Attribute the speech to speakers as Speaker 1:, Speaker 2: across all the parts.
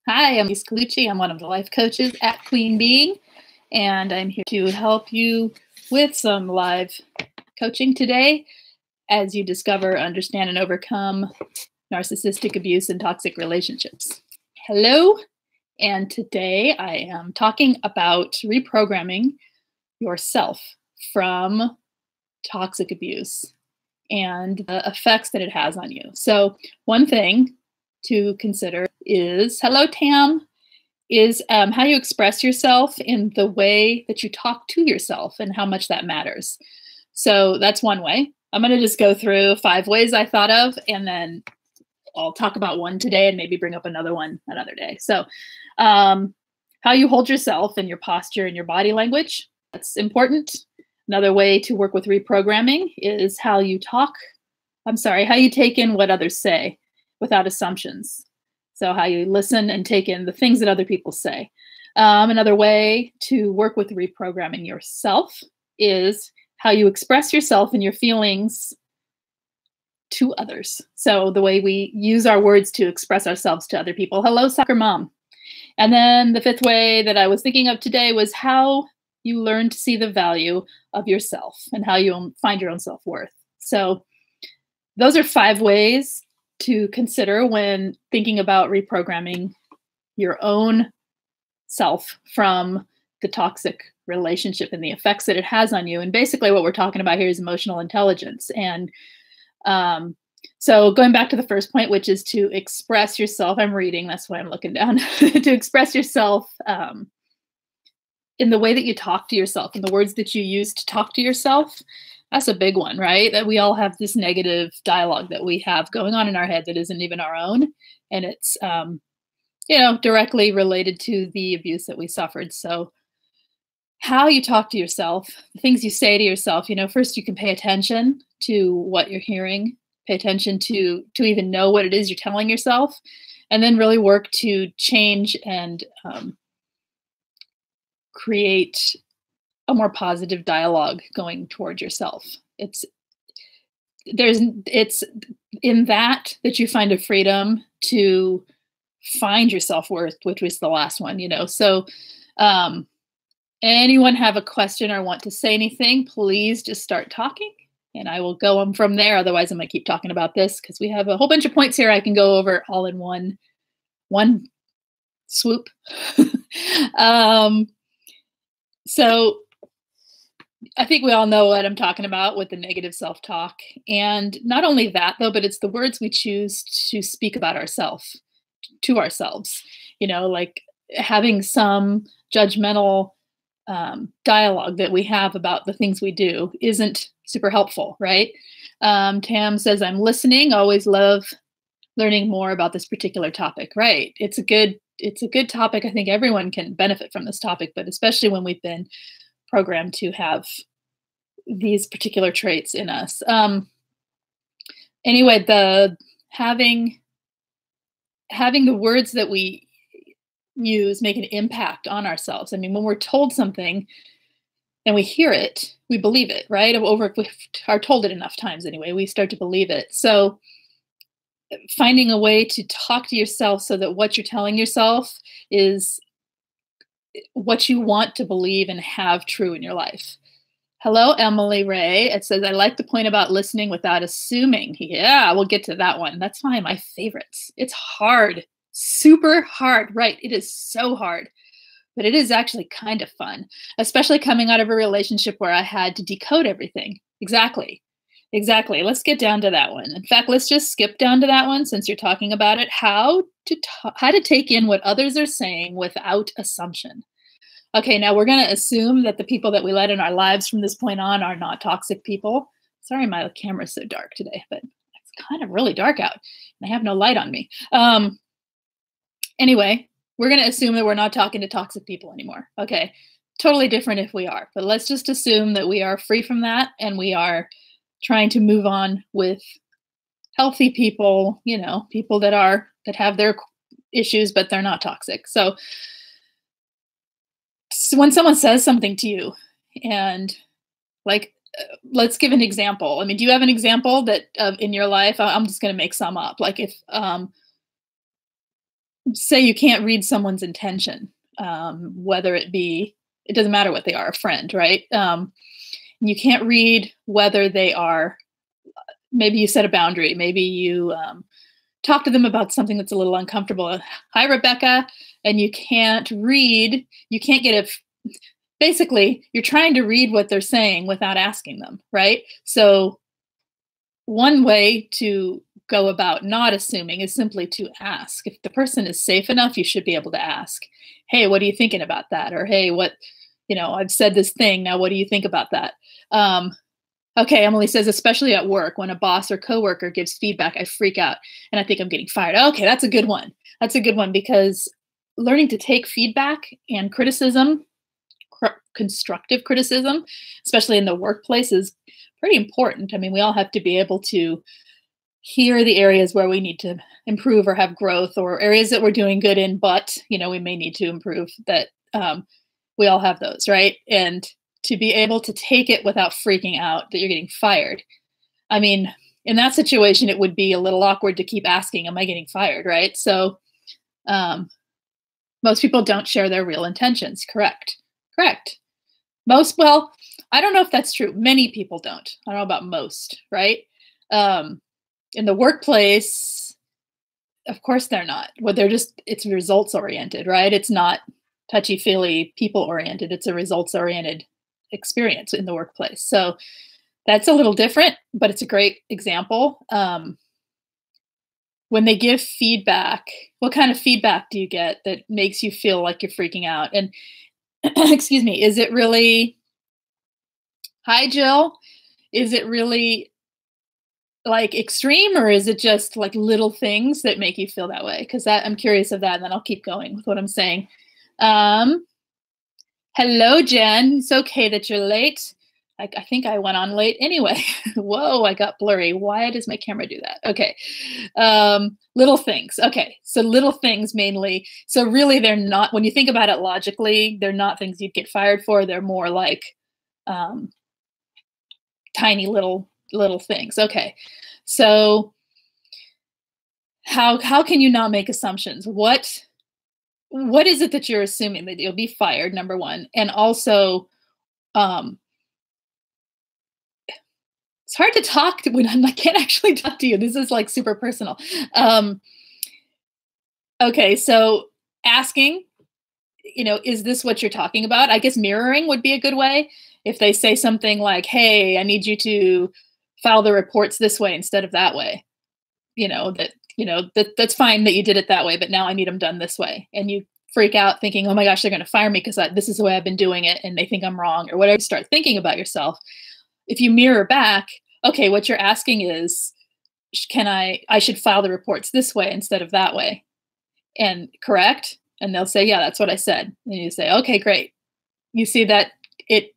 Speaker 1: Hi, I'm Lise Colucci. I'm one of the life coaches at Queen Being, and I'm here to help you with some live coaching today as you discover, understand, and overcome narcissistic abuse and toxic relationships. Hello, and today I am talking about reprogramming yourself from toxic abuse and the effects that it has on you. So, one thing to consider is, hello, Tam, is how you express yourself in the way that you talk to yourself and how much that matters. So that's one way. I'm going to just go through 5 ways I thought of, and then I'll talk about one today and maybe bring up another one another day. So how you hold yourself and your posture and your body language, that's important. Another way to work with reprogramming is how you take in what others say without assumptions. So how you listen and take in the things that other people say. Another way to work with reprogramming yourself is how you express yourself and your feelings to others. So the way we use our words to express ourselves to other people. Hello, soccer mom. And then the 5th way that I was thinking of today was how you learn to see the value of yourself and how you find your own self-worth. So those are 5 ways to consider when thinking about reprogramming your own self from the toxic relationship and the effects that it has on you. And basically what we're talking about here is emotional intelligence. And so going back to the first point, which is to express yourself, I'm reading, that's why I'm looking down, to express yourself in the way that you talk to yourself, in the words that you use to talk to yourself. That's a big one, right? That we all have this negative dialogue that we have going on in our head that isn't even our own. And it's, directly related to the abuse that we suffered. So how you talk to yourself, the things you say to yourself, first you can pay attention to what you're hearing, pay attention to even know what it is you're telling yourself, and then really work to change and create a more positive dialogue going toward yourself. It's in that you find a freedom to find your self-worth, which was the last one, So anyone have a question or want to say anything, please just start talking and I will go on from there. Otherwise, I'm going to keep talking about this because we have a whole bunch of points here I can go over all in one swoop. So I think we all know what I'm talking about with the negative self-talk. And not only that, though, but it's the words we choose to speak about ourselves, to ourselves, like having some judgmental dialogue that we have about the things we do isn't super helpful, right? Tam says, I'm listening, always love learning more about this particular topic, right? It's a good topic. I think everyone can benefit from this topic, but especially when we've been programmed to have these particular traits in us. Anyway, having the words that we use make an impact on ourselves. I mean, when we're told something and we hear it, we believe it, right? If we are told it enough times anyway, we start to believe it. So finding a way to talk to yourself so that what you're telling yourself is what you want to believe and have true in your life. Hello, Emily Ray. It says, I like the point about listening without assuming. Yeah, we'll get to that one. That's one of my favorites. It's hard, super hard, right? It is so hard, but it is actually kind of fun, especially coming out of a relationship where I had to decode everything. Exactly. Let's get down to that one. In fact, let's just skip down to that one since you're talking about it. How to take in what others are saying without assumption. Okay, now we're going to assume that the people that we let in our lives from this point on are not toxic people. Sorry, my camera's so dark today, but it's kind of really dark out and I have no light on me. Anyway, we're going to assume that we're not talking to toxic people anymore. Okay, totally different if we are, but let's just assume that we are free from that and we are trying to move on with healthy people, people that have their issues, but they're not toxic. So when someone says something to you and let's give an example. I mean, do you have an example that in your life? I'm just going to make some up. Like if say you can't read someone's intention, whether it doesn't matter what they are, a friend, right? You can't read whether they are, maybe you set a boundary, maybe you talk to them about something that's a little uncomfortable. Hi, Rebecca. And you can't get basically, you're trying to read what they're saying without asking them, right? So one way to go about not assuming is simply to ask. If the person is safe enough, you should be able to ask, hey, what are you thinking about that? Or, hey, I've said this thing. Now, what do you think about that? Okay, Emily says, especially at work, when a boss or coworker gives feedback, I freak out and I think I'm getting fired. Okay, that's a good one. That's a good one, because learning to take feedback and criticism, constructive criticism, especially in the workplace, is pretty important. I mean, we all have to be able to hear the areas where we need to improve or have growth, or areas that we're doing good in, but, we may need to improve. That we all have those, right? And to be able to take it without freaking out that you're getting fired. I mean, in that situation, it would be a little awkward to keep asking, am I getting fired, right? So most people don't share their real intentions. Correct. Well, I don't know if that's true. Many people don't. I don't know about most, right? In the workplace, of course they're not. Well, it's results oriented, right? It's not touchy-feely, people oriented. It's a results oriented experience in the workplace. So that's a little different, but it's a great example. When they give feedback, what kind of feedback do you get that makes you feel like you're freaking out? And excuse me, is it really, hi, Jill, is it really like extreme, or is it just like little things that make you feel that way? Because I'm curious of that, and then I'll keep going with what I'm saying. Hello, Jen. It's okay that you're late. I think I went on late anyway. Whoa, I got blurry. Why does my camera do that? Okay. Little things. Okay. So little things mainly. So really they're not, when you think about it logically, they're not things you'd get fired for. They're more like tiny little things. Okay. So how can you not make assumptions? What is it that you're assuming? That you'll be fired, number one. And also, it's hard to talk when I can't actually talk to you. This is like super personal. Okay, so asking, is this what you're talking about? I guess mirroring would be a good way. If they say something like, hey, I need you to file the reports this way instead of that way, that's fine that you did it that way, but now I need them done this way. And you freak out thinking, oh my gosh, they're going to fire me because this is the way I've been doing it and they think I'm wrong, or whatever. Start thinking about yourself. If you mirror back, okay, what you're asking is, I should file the reports this way instead of that way. And correct? And they'll say, yeah, that's what I said. And you say, okay, great. You see that it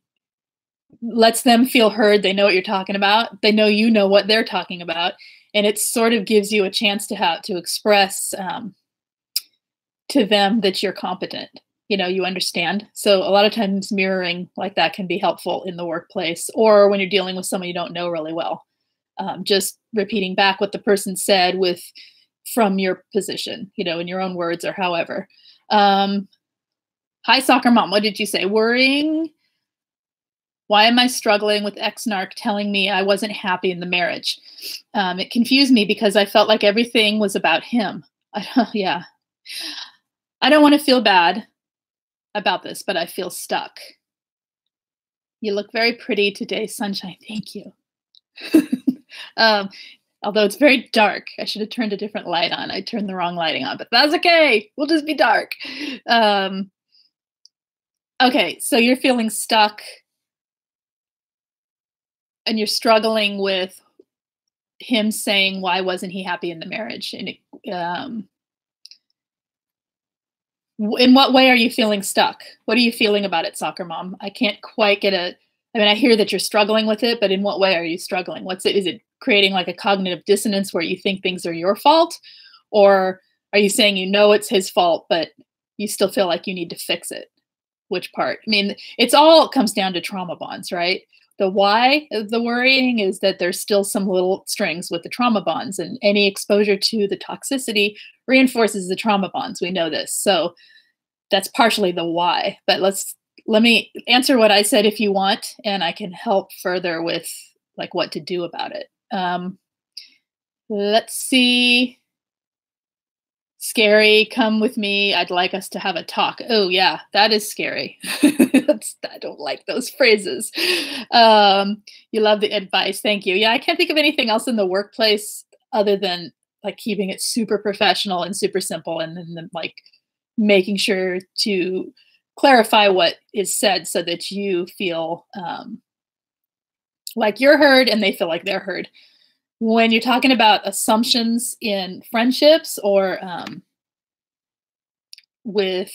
Speaker 1: lets them feel heard. They know what you're talking about. They know you know what they're talking about. And it sort of gives you a chance to express to them that you're competent. You understand. So a lot of times mirroring like that can be helpful in the workplace, or when you're dealing with someone you don't know really well. Just repeating back what the person said from your position, in your own words or however. Hi, soccer mom. What did you say? Worrying. Why am I struggling with ex-narc telling me I wasn't happy in the marriage? It confused me because I felt like everything was about him. Yeah. I don't want to feel bad about this, but I feel stuck. You look very pretty today, sunshine. Thank you. Although it's very dark. I should have turned a different light on. I turned the wrong lighting on, but that's okay. We'll just be dark. Okay, so you're feeling stuck and you're struggling with him saying, why wasn't he happy in the marriage? And in what way are you feeling stuck? What are you feeling about it, soccer mom? I can't quite I hear that you're struggling with it, but in what way are you struggling? Is it creating like a cognitive dissonance where you think things are your fault? Or are you saying it's his fault, but you still feel like you need to fix it? Which part? It's all comes down to trauma bonds, right? The why of the worrying is that there's still some little strings with the trauma bonds, and any exposure to the toxicity reinforces the trauma bonds. We know this. So that's partially the why. But let me answer what I said if you want, and I can help further with like what to do about it. Let's see. Scary, come with me. I'd like us to have a talk. Oh yeah, that is scary. I don't like those phrases. You love the advice. Thank you. Yeah, I can't think of anything else in the workplace other than like keeping it super professional and super simple, and then like making sure to clarify what is said so that you feel like you're heard and they feel like they're heard. When you're talking about assumptions in friendships or with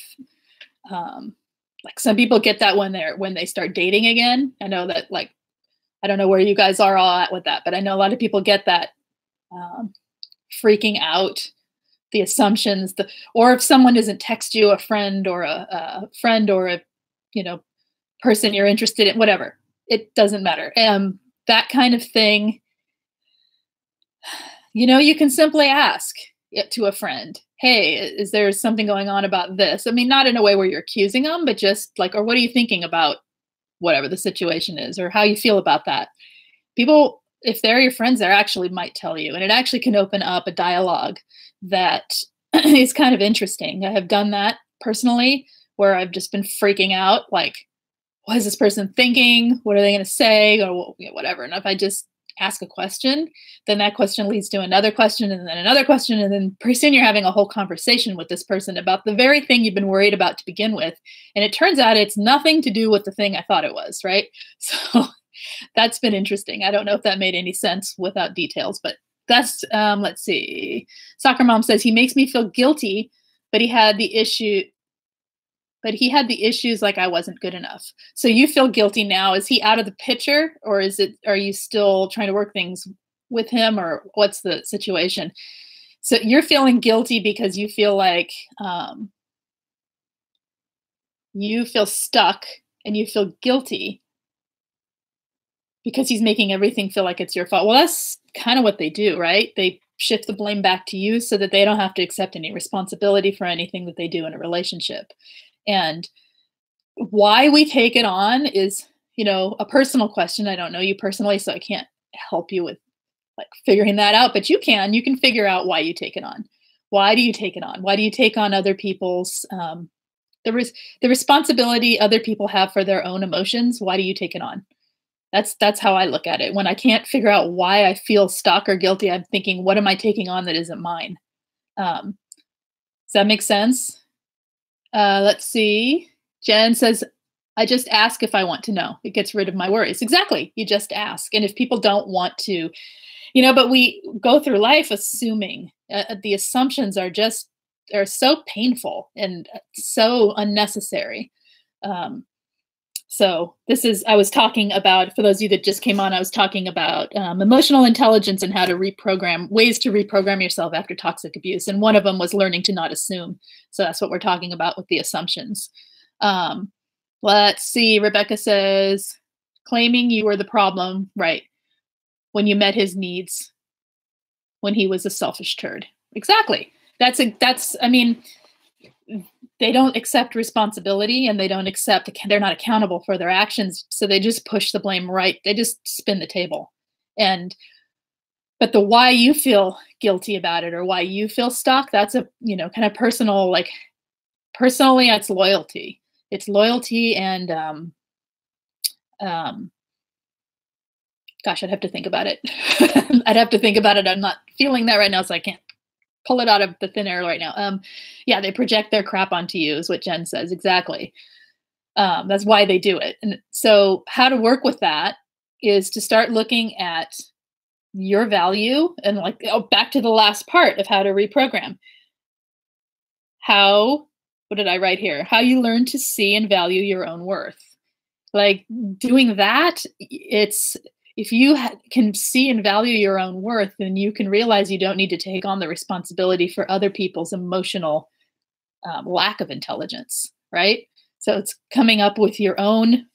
Speaker 1: like some people get that when they start dating again. I know that, like, I don't know where you guys are all at with that, but I know a lot of people get that freaking out, the assumptions, or if someone doesn't text you, a friend or a person you're interested in, whatever, it doesn't matter. That kind of thing. You can simply ask it to a friend, hey, is there something going on about this? I mean, not in a way where you're accusing them, but just like, or what are you thinking about whatever the situation is, or how you feel about that? People, if they're your friends, they actually might tell you, and it actually can open up a dialogue that is kind of interesting. I have done that personally, where I've just been freaking out, like, what is this person thinking? What are they going to say? Or whatever. And if I just ask a question, then that question leads to another question, and then another question, and then pretty soon you're having a whole conversation with this person about the very thing you've been worried about to begin with. And it turns out it's nothing to do with the thing I thought it was, right? So that's been interesting. I don't know if that made any sense without details, but that's, let's see. Soccer Mom says, he makes me feel guilty, but he had the issues like I wasn't good enough. So you feel guilty now. Is he out of the picture, or are you still trying to work things with him, or what's the situation? So you're feeling guilty because you feel like you feel stuck, and you feel guilty because he's making everything feel like it's your fault. Well, that's kind of what they do, right? They shift the blame back to you so that they don't have to accept any responsibility for anything that they do in a relationship. And why we take it on is, a personal question. I don't know you personally, so I can't help you with like figuring that out, but you can figure out why you take it on. Why do you take it on? Why do you take on other people's, the responsibility other people have for their own emotions? Why do you take it on? That's how I look at it. When I can't figure out why I feel stuck or guilty, I'm thinking, what am I taking on that isn't mine? Does that make sense? Let's see. Jen says, I just ask if I want to know. It gets rid of my worries. Exactly. You just ask. And if people don't want to, but we go through life assuming. The assumptions are so painful and so unnecessary. So I was talking about, for those of you that just came on, I was talking about emotional intelligence and how to ways to reprogram yourself after toxic abuse. And one of them was learning to not assume. So that's what we're talking about with the assumptions. Let's see. Rebecca says, claiming you were the problem, right? When you met his needs, when he was a selfish turd. Exactly. They don't accept responsibility, and they're not accountable for their actions. So they just push the blame right. They just spin the table. But the why you feel guilty about it, or why you feel stuck, that's a, kind of personal, like personally, it's loyalty. It's loyalty. And, gosh, I'd have to think about it. I'm not feeling that right now, so I can't pull it out of the thin air right now. Yeah, they project their crap onto you is what Jen says. Exactly. That's why they do it. And so how to work with that is to start looking at your value, and back to the last part of how to reprogram. What did I write here? How you learn to see and value your own worth. Like doing that, if you can see and value your own worth, then you can realize you don't need to take on the responsibility for other people's emotional lack of intelligence, right? So it's coming up with your own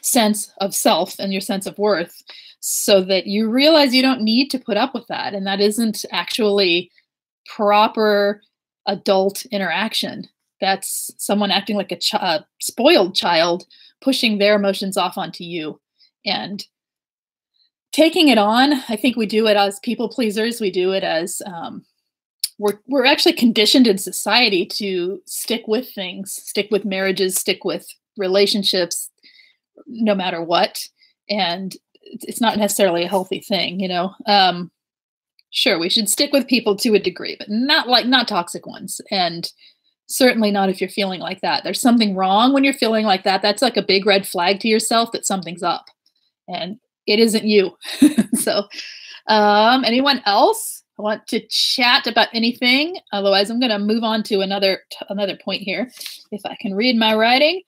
Speaker 1: sense of self and your sense of worth, so that you realize you don't need to put up with that. And that isn't actually proper adult interaction. That's someone acting like a spoiled child, pushing their emotions off onto you. And taking it on, I think we do it as people pleasers. We do it as we're actually conditioned in society to stick with things, stick with marriages, stick with relationships, no matter what. And it's not necessarily a healthy thing, you know. Sure, we should stick with people to a degree, but not toxic ones. And certainly not if you're feeling like that. There's something wrong when you're feeling like that. That's like a big red flag to yourself that something's up. And it isn't you. So, anyone else want to chat about anything? Otherwise, I'm going to move on to another point here, if I can read my writing.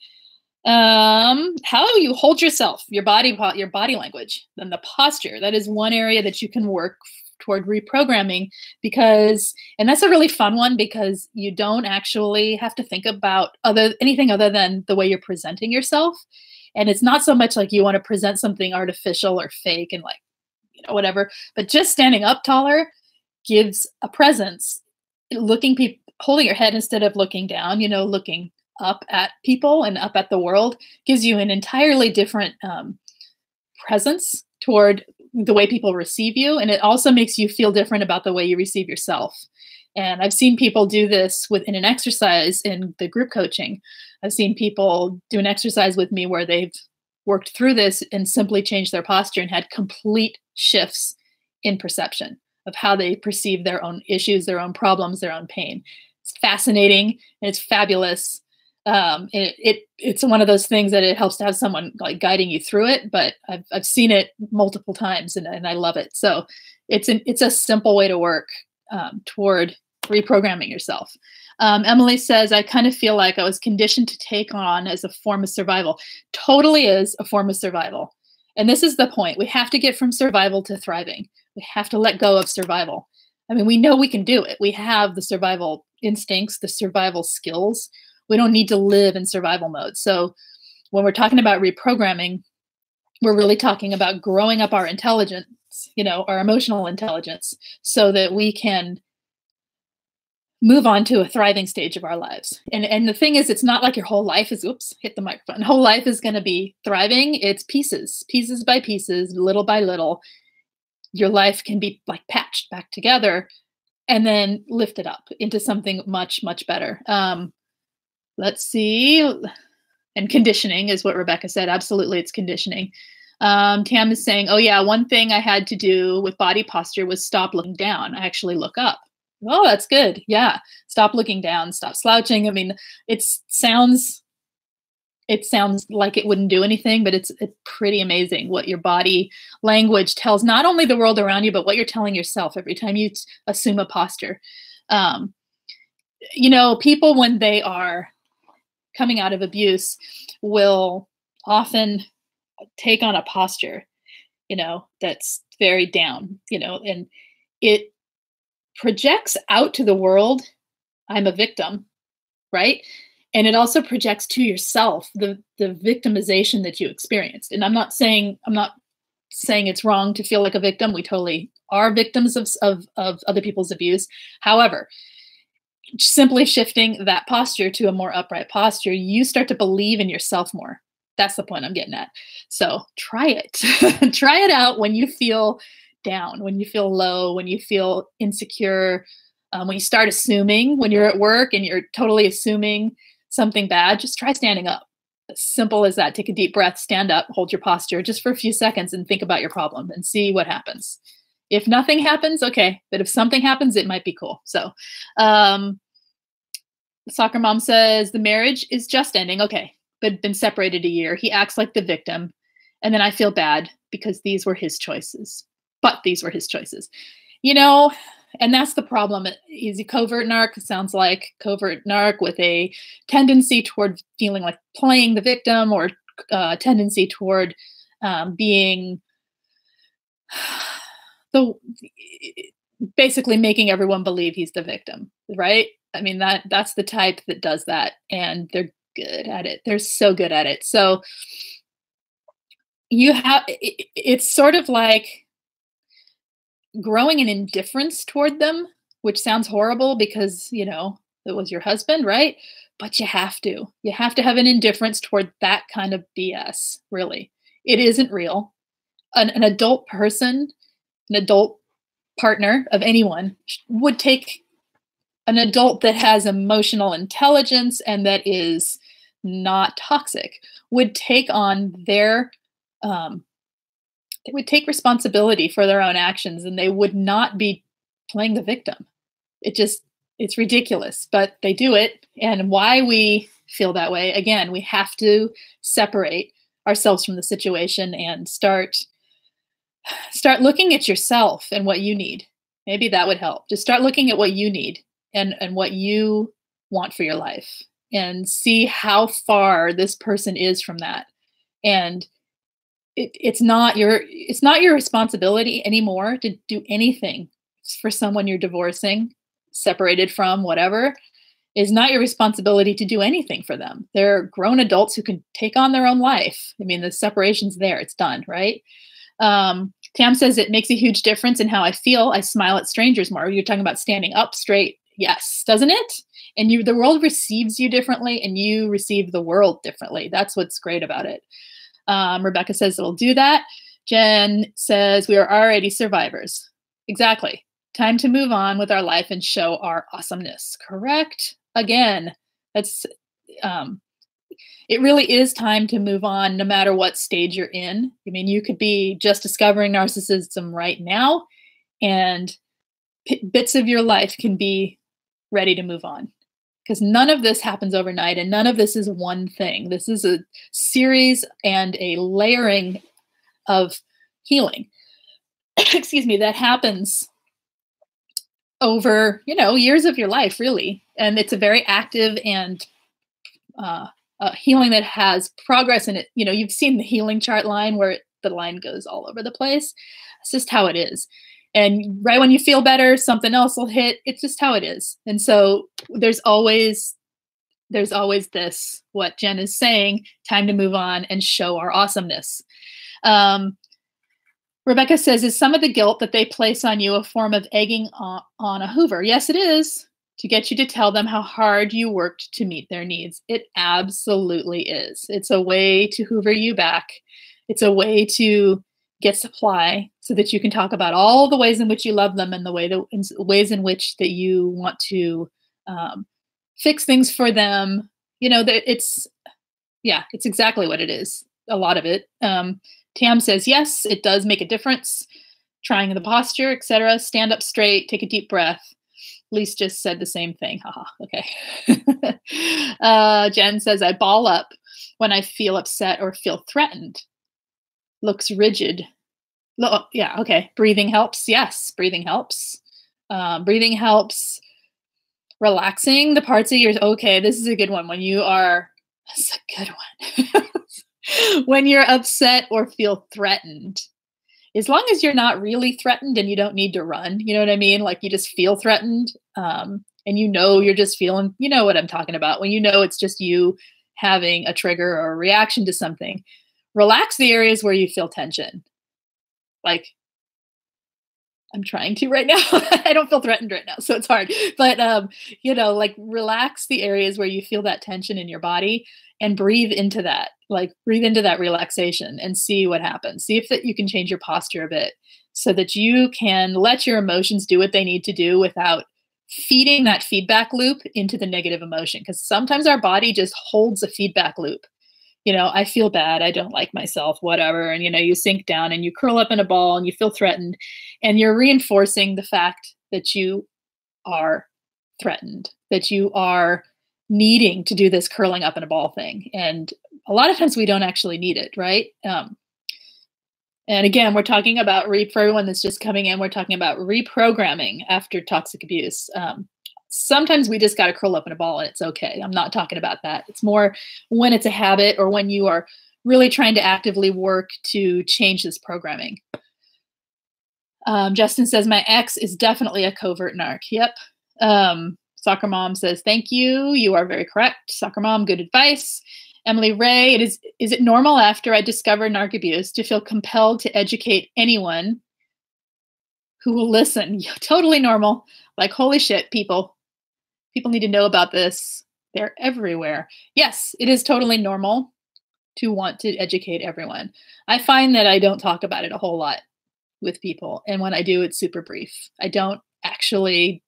Speaker 1: How you hold yourself, your body language, and the posture. That is one area that you can work toward reprogramming, and that's a really fun one, because you don't actually have to think about anything other than the way you're presenting yourself. And it's not so much like you want to present something artificial or fake and like, you know, whatever, but just standing up taller gives a presence. Holding your head instead of looking down, you know, looking up at people and up at the world gives you an entirely different presence toward the way people receive you. And it also makes you feel different about the way you receive yourself. And I've seen people do this in an exercise in the group coaching. I've seen people do an exercise with me where they've worked through this and simply changed their posture and had complete shifts in perception of how they perceive their own issues, their own problems, their own pain. It's fascinating and it's fabulous. It's one of those things that it helps to have someone like guiding you through it, but I've seen it multiple times and I love it. So it's a simple way to work toward reprogramming yourself. Emily says, I kind of feel like I was conditioned to take on as a form of survival. Totally is a form of survival. And this is the point. We have to get from survival to thriving. We have to let go of survival. I mean, we know we can do it. We have the survival instincts, the survival skills. We don't need to live in survival mode. So when we're talking about reprogramming, we're really talking about growing up our intelligence, you know, our emotional intelligence, so that we can move on to a thriving stage of our lives. And the thing is, it's not like your whole life is, hit the microphone. Whole life is going to be thriving. It's pieces by pieces, little by little. Your life can be like patched back together and then lifted up into something much, much better. Let's see. And conditioning is what Rebecca said. Absolutely, it's conditioning. Tam is saying, oh yeah, one thing I had to do with body posture was stop looking down. I actually look up. Oh, that's good. Yeah. Stop looking down, stop slouching. I mean, it sounds like it wouldn't do anything, but it's pretty amazing what your body language tells not only the world around you, but what you're telling yourself every time you assume a posture. You know, people, when they are coming out of abuse, will often take on a posture, you know, that's very down, you know, and it projects out to the world, I'm a victim, right? And it also projects to yourself the victimization that you experienced. And I'm not saying it's wrong to feel like a victim. We totally are victims of other people's abuse. However, simply shifting that posture to a more upright posture, you start to believe in yourself more. That's the point I'm getting at. So try it. Try it out when you feel down, when you feel low, when you feel insecure, when you start assuming, when you're at work and you're totally assuming something bad, just try standing up. As simple as that. Take a deep breath, stand up, hold your posture just for a few seconds and think about your problem and see what happens. If nothing happens, okay. But if something happens, it might be cool. So Soccer Mom says, the marriage is just ending. Okay. But been separated a year. He acts like the victim. And then I feel bad because these were his choices. But these were his choices. You know, and that's the problem. He's a covert narc. Sounds like covert narc with a tendency toward feeling like playing the victim, or a tendency toward being basically making everyone believe he's the victim, right? I mean, that's the type that does that, and they're good at it. They're so good at it. So it's sort of like growing an indifference toward them which sounds horrible because, you know, it was your husband, right? But you have to. You have to have an indifference toward that kind of BS, really. It isn't real. An adult person, an adult partner of anyone would take an adult that has emotional intelligence and that is not toxic, would take on their they would take responsibility for their own actions, and they would not be playing the victim. It's ridiculous, but they do it. And why we feel that way, again, we have to separate ourselves from the situation and start looking at yourself and what you need. Maybe that would help. Just start looking at what you need and what you want for your life, and see how far this person is from that. And it's not your responsibility anymore to do anything for someone you're divorcing, separated from, whatever. Is not your responsibility to do anything for them. They're grown adults who can take on their own life. I mean, the separation's there, it's done, right? Tam says it makes a huge difference in how I feel. I smile at strangers more. You're talking about standing up straight. Yes, doesn't it? And the world receives you differently, and you receive the world differently. That's what's great about it. Rebecca says it'll do that. Jen says we are already survivors. Exactly. Time to move on with our life and show our awesomeness. Correct. Again, that's it really is time to move on, no matter what stage you're in. I mean, you could be just discovering narcissism right now, and bits of your life can be ready to move on, because none of this happens overnight, and none of this is one thing. This is a series and a layering of healing, excuse me, that happens over, you know, years of your life, really. And it's a very active and healing that has progress in it. You know, you've seen the healing chart line where the line goes all over the place. It's just how it is. And right when you feel better, something else will hit. It's just how it is. And so there's always this, what Jen is saying, time to move on and show our awesomeness. Rebecca says, is some of the guilt that they place on you a form of egging on a Hoover? Yes, it is. To get you to tell them how hard you worked to meet their needs. It absolutely is. It's a way to Hoover you back. It's a way to get supply so that you can talk about all the ways in which you love them and the ways in which that you want to fix things for them. You know, it's exactly what it is. A lot of it. Tam says, yes, it does make a difference. Trying the posture, etc. Stand up straight, take a deep breath. Lise just said the same thing. Haha, okay. Jen says, I ball up when I feel upset or feel threatened. Looks rigid. Yeah, okay. Breathing helps. Yes, breathing helps. Breathing helps. Relaxing the parts of your, okay, this is a good one. That's a good one. When you're upset or feel threatened, as long as you're not really threatened and you don't need to run, you know what I mean? Like you just feel threatened, and you know you're just feeling, you know what I'm talking about, when you know it's just you having a trigger or a reaction to something. Relax the areas where you feel tension. Like, I'm trying to right now. I don't feel threatened right now, so it's hard. But, you know, like relax the areas where you feel that tension in your body and breathe into that. Like breathe into that relaxation and see what happens. See if that you can change your posture a bit so that you can let your emotions do what they need to do without feeding that feedback loop into the negative emotion. Because sometimes our body just holds a feedback loop. You know, I feel bad, I don't like myself, whatever. And, you know, you sink down and you curl up in a ball and you feel threatened, and you're reinforcing the fact that you are threatened, that you are needing to do this curling up in a ball thing. And a lot of times we don't actually need it, right? And again, we're talking about, for everyone that's just coming in, we're talking about reprogramming after toxic abuse. Sometimes we just got to curl up in a ball and it's okay. I'm not talking about that. It's more when it's a habit or when you are really trying to actively work to change this programming. Justin says, my ex is definitely a covert narc. Yep. Soccer Mom says, thank you. You are very correct. Soccer Mom, good advice. Emily Ray, is it normal after I discover narc abuse to feel compelled to educate anyone who will listen? Yeah, totally normal. Like, holy shit, people need to know about this. They're everywhere. Yes, it is totally normal to want to educate everyone. I find that I don't talk about it a whole lot with people. And when I do, it's super brief. I don't actually,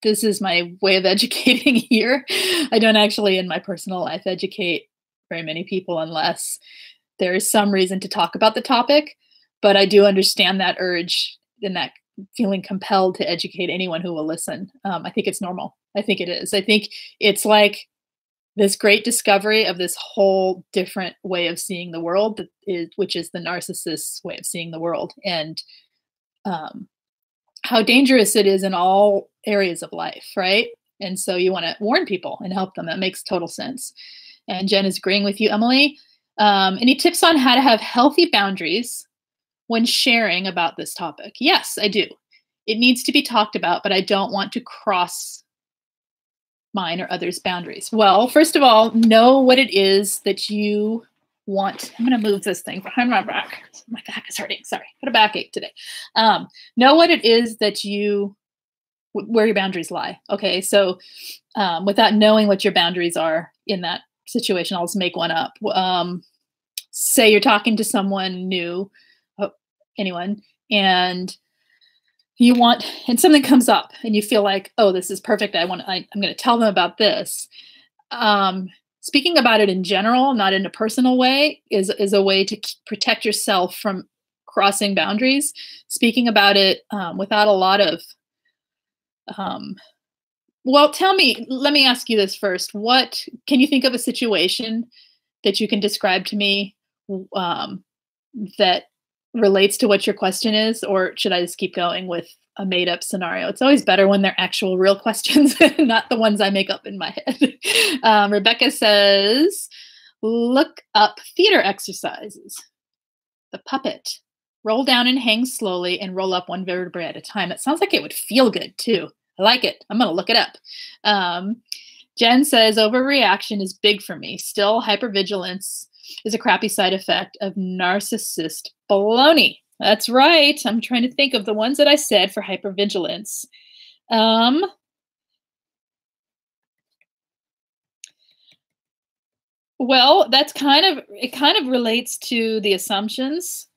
Speaker 1: this is my way of educating here. I don't actually, in my personal life, educate very many people unless there is some reason to talk about the topic. But I do understand that urge and that feeling compelled to educate anyone who will listen. I think it's normal. I think it is. I think it's like this great discovery of this whole different way of seeing the world, which is the narcissist's way of seeing the world, and how dangerous it is in all areas of life, right? And so you want to warn people and help them. That makes total sense. And Jen is agreeing with you, Emily. Any tips on how to have healthy boundaries when sharing about this topic? Yes, I do. It needs to be talked about, but I don't want to cross mine or others' boundaries. Well, first of all, know what it is that you want. I'm going to move this thing behind my back. My back is hurting. Sorry. Got a backache today. Know what it is that where your boundaries lie. Okay. So without knowing what your boundaries are in that situation, I'll just make one up. Say you're talking to someone new, anyone, and something comes up and you feel like, oh, this is perfect. I'm going to tell them about this. Speaking about it in general, not in a personal way, is a way to protect yourself from crossing boundaries. Speaking about it without a lot of, well, let me ask you this first. Can you think of a situation that you can describe to me that relates to what your question is, or should I just keep going with a made up scenario? It's always better when they're actual real questions, not the ones I make up in my head. Rebecca says, look up theater exercises. The puppet. Roll down and hang slowly and roll up one vertebrae at a time. It sounds like it would feel good too. I like it. I'm going to look it up. Jen says, overreaction is big for me. Still, hypervigilance is a crappy side effect of narcissist baloney. That's right. I'm trying to think of the ones that I said for hypervigilance. Well, it kind of relates to the assumptions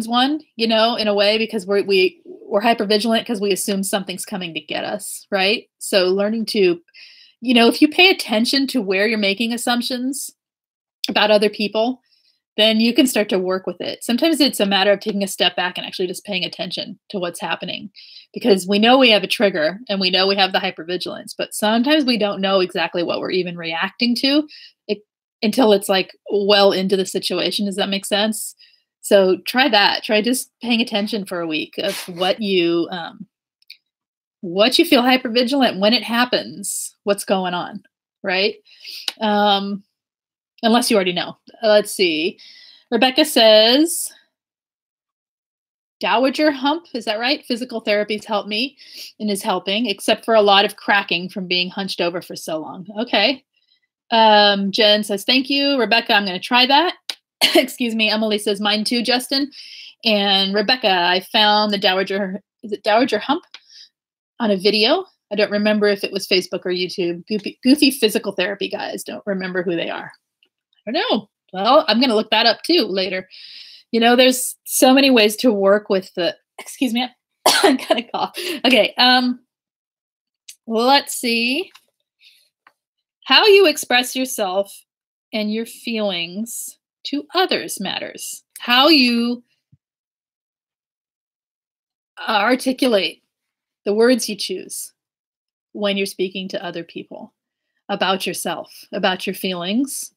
Speaker 1: one, in a way, because we're hypervigilant because we assume something's coming to get us, right? So learning to, if you pay attention to where you're making assumptions about other people, then you can start to work with it. Sometimes it's a matter of taking a step back and actually just paying attention to what's happening, because we know we have a trigger and we know we have the hypervigilance, but sometimes we don't know exactly what we're even reacting to until it's like well into the situation. Does that make sense? So try that. Try just paying attention for a week of what you feel hypervigilant when it happens, what's going on, right? Unless you already know. Let's see. Rebecca says, dowager hump, is that right? Physical therapy's helped me and is helping, except for a lot of cracking from being hunched over for so long. Okay. Jen says, thank you. Rebecca, I'm going to try that. Excuse me. Emily says, mine too, Justin. And Rebecca, I found the dowager hump on a video. I don't remember if it was Facebook or YouTube. Goofy physical therapy guys. Don't remember who they are. I don't know. Well, I'm going to look that up too later. There's so many ways to work with excuse me, I'm going to cough. Okay. Let's see. How you express yourself and your feelings to others matters. How you articulate the words you choose when you're speaking to other people about yourself, about your feelings.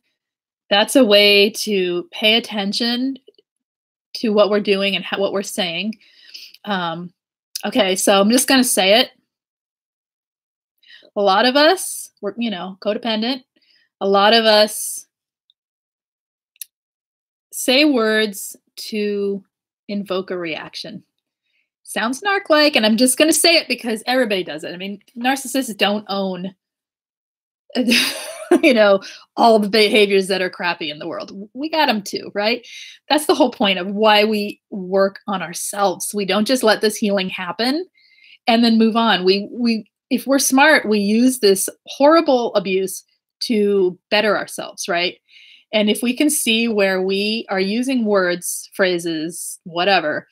Speaker 1: That's a way to pay attention to what we're doing and what we're saying. Okay, so I'm just going to say it. A lot of us, we're, codependent. A lot of us say words to invoke a reaction. Sounds narc-like, and I'm just going to say it because everybody does it. I mean, narcissists don't own all the behaviors that are crappy in the world. We got them too, right? That's the whole point of why we work on ourselves. We don't just let this healing happen and then move on. If we're smart, we use this horrible abuse to better ourselves, right? And if we can see where we are using words, phrases, whatever,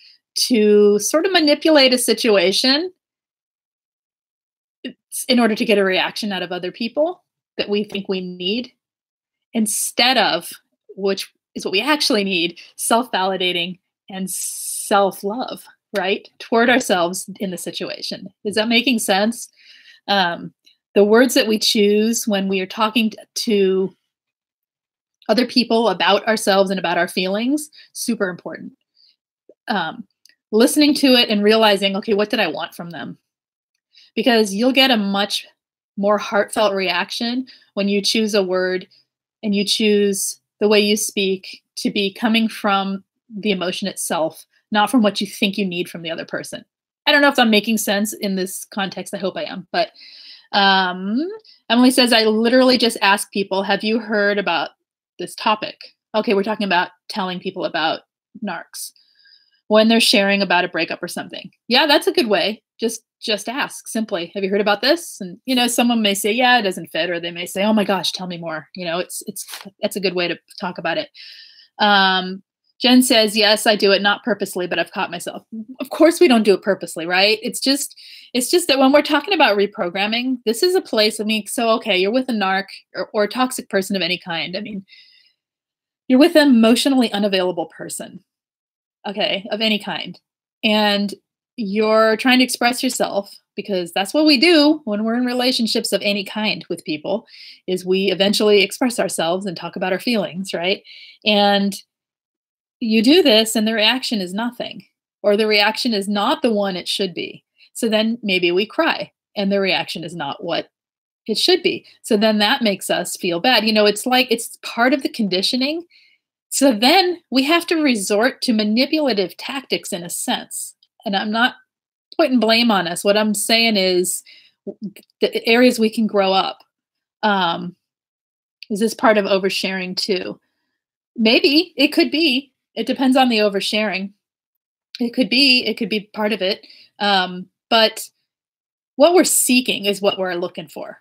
Speaker 1: to sort of manipulate a situation in order to get a reaction out of other people that we think we need, instead of, which is what we actually need, self-validating and self-love, right? Toward ourselves in the situation. Is that making sense? The words that we choose when we are talking to other people about ourselves and about our feelings, super important. Listening to it and realizing, okay, what did I want from them? Because you'll get a much more heartfelt reaction when you choose a word and you choose the way you speak to be coming from the emotion itself, not from what you think you need from the other person. I don't know if I'm making sense in this context. I hope I am. But Emily says, I literally just ask people, have you heard about this topic? Okay, we're talking about telling people about narcs when they're sharing about a breakup or something. Yeah, that's a good way. Just ask simply, have you heard about this? And, someone may say, yeah, it doesn't fit. Or they may say, oh my gosh, tell me more. That's a good way to talk about it. Jen says, yes, I do it not purposely, but I've caught myself. Of course we don't do it purposely, right? It's just that when we're talking about reprogramming, this is a place, okay, you're with a narc or a toxic person of any kind. You're with an emotionally unavailable person, okay, of any kind. And you're trying to express yourself, because that's what we do when we're in relationships of any kind with people, is we eventually express ourselves and talk about our feelings, right? And you do this and the reaction is nothing, or the reaction is not the one it should be. So then maybe we cry and the reaction is not what it should be. So then that makes us feel bad. It's like it's part of the conditioning. So then we have to resort to manipulative tactics in a sense. And I'm not putting blame on us. What I'm saying is the areas we can grow up. Is this part of oversharing too? Maybe it could be. It depends on the oversharing. It could be part of it. But what we're seeking is what we're looking for.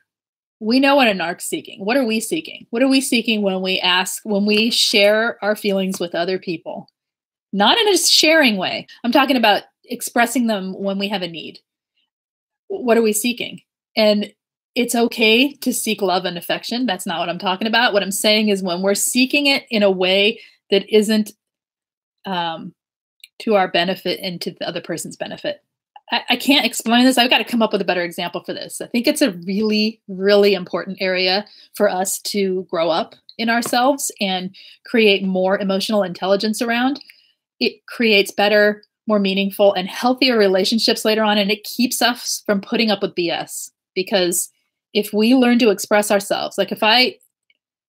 Speaker 1: We know what a narc's seeking. What are we seeking? What are we seeking when we share our feelings with other people? Not in a sharing way. I'm talking about expressing them when we have a need. What are we seeking? And it's okay to seek love and affection. That's not what I'm talking about. What I'm saying is when we're seeking it in a way that isn't to our benefit and to the other person's benefit. I can't explain this. I've got to come up with a better example for this. I think it's a really, really important area for us to grow up in ourselves and create more emotional intelligence around. It creates better, more meaningful, and healthier relationships later on, and it keeps us from putting up with BS. Because if we learn to express ourselves, like if I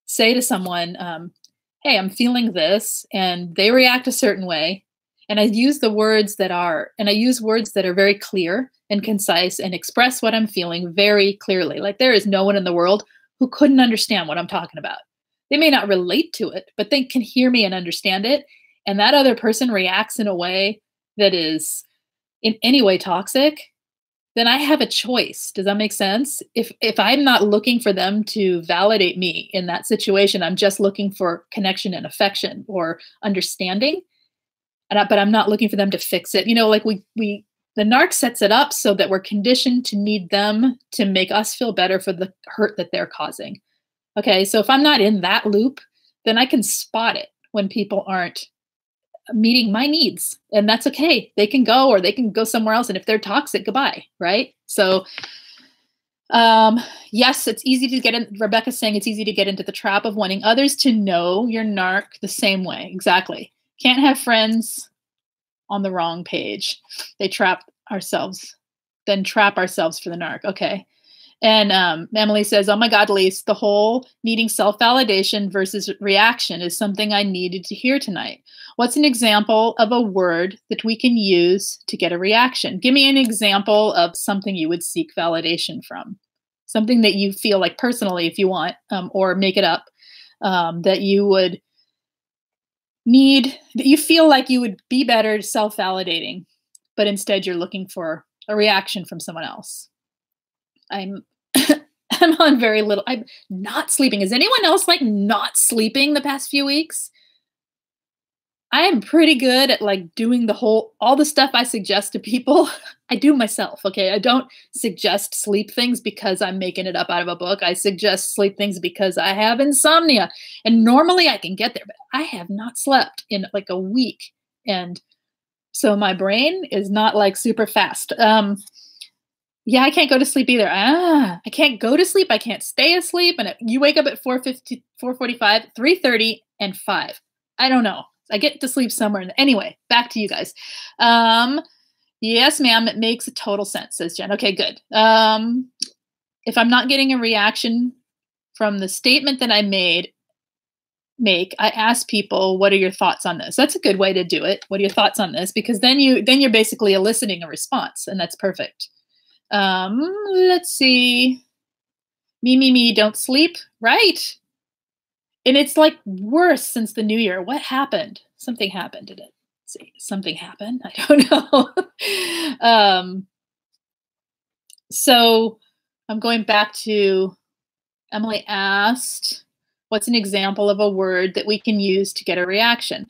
Speaker 1: say to someone, hey, I'm feeling this, and they react a certain way, and I use words that are very clear and concise and express what I'm feeling very clearly. Like there is no one in the world who couldn't understand what I'm talking about. They may not relate to it, but they can hear me and understand it. And that other person reacts in a way that is in any way toxic, then I have a choice. Does that make sense? If I'm not looking for them to validate me in that situation, I'm just looking for connection and affection or understanding. But I'm not looking for them to fix it. Like the narc sets it up so that we're conditioned to need them to make us feel better for the hurt that they're causing. Okay, so if I'm not in that loop, then I can spot it when people aren't meeting my needs. And that's okay. They can go or they can go somewhere else. And if they're toxic, goodbye, right? So yes, it's easy to get in. Rebecca's saying it's easy to get into the trap of wanting others to know your narc the same way. Exactly. Can't have friends on the wrong page. They trap ourselves for the narc. Okay. And Emily says, oh my God, Lise, the whole needing self-validation versus reaction is something I needed to hear tonight. What's an example of a word that we can use to get a reaction? Give me an example of something you would seek validation from. Something that you feel like personally, if you want, or make it up, that you would need, that you feel like you would be better self-validating, but instead you're looking for a reaction from someone else. I'm I'm on very little. I'm not sleeping. Is anyone else like not sleeping the past few weeks? I am pretty good at like doing all the stuff I suggest to people. I do myself. Okay. I don't suggest sleep things because I'm making it up out of a book. I suggest sleep things because I have insomnia. And normally I can get there, but I have not slept in like a week. And so my brain is not like super fast. Yeah, I can't go to sleep either. I can't go to sleep. I can't stay asleep. And you wake up at 4:50, 4:45, 3:30, and 5. I don't know. I get to sleep somewhere. Anyway, back to you guys. Yes, ma'am, it makes a total sense, says Jen. Okay, good. If I'm not getting a reaction from the statement that I I ask people, what are your thoughts on this? That's a good way to do it. What are your thoughts on this? Because then you're basically eliciting a response, and that's perfect. Let's see. Me, don't sleep. Right. And it's like worse since the new year. What happened? Something happened, did it? Let's see. Something happened? I don't know. So I'm going back to Emily asked, what's an example of a word that we can use to get a reaction?